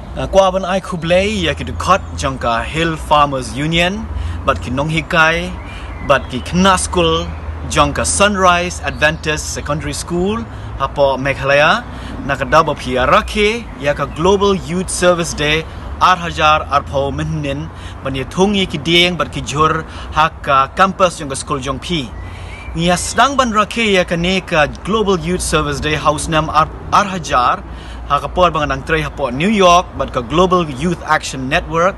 Qua ban ai kublei ya ki dukot jangka Hill Farmers Union, bat ki nong hikai, bat ki kena school jangka Sunrise Adventist Secondary School, hapo Meghalaya, nakadaba pi arake ya ka Global Youth Service Day 8,000 arpo mennin bani thungi ki dieng bat ki jur haka campus jangka school jong pi. Nia sedang ban rake ya ka neka Global Youth Service Day house nam 8,000 hakapor bang nang tray hapo New York bat ka Global Youth Action Network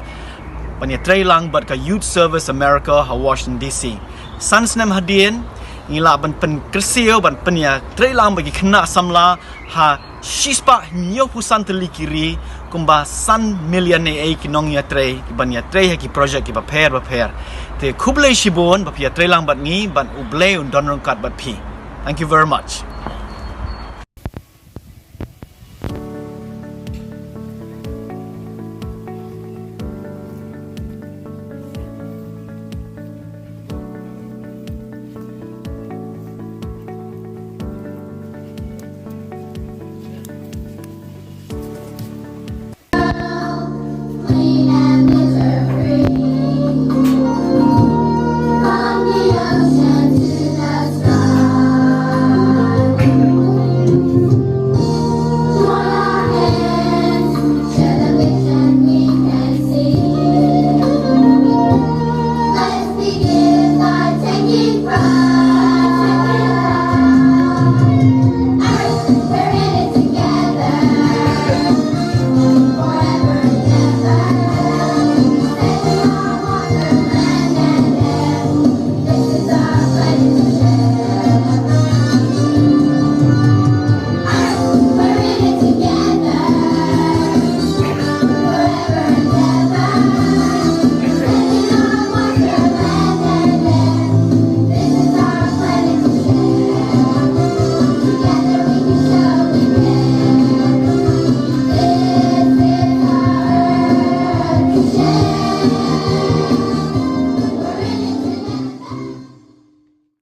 bani tray lang bat ka Youth Service America ha Washington DC. Sans nam hadien ngila ban pen kresio ban penya tray lang bagi kena samla ha shispa nyo pusan telikiri kumba san million e kinong ya tray ban ya tray ha ki project ki ba pair te kublei shibon ba pia tray lang bat ngi ban ublei un donrong kat bat pi. Thank you very much.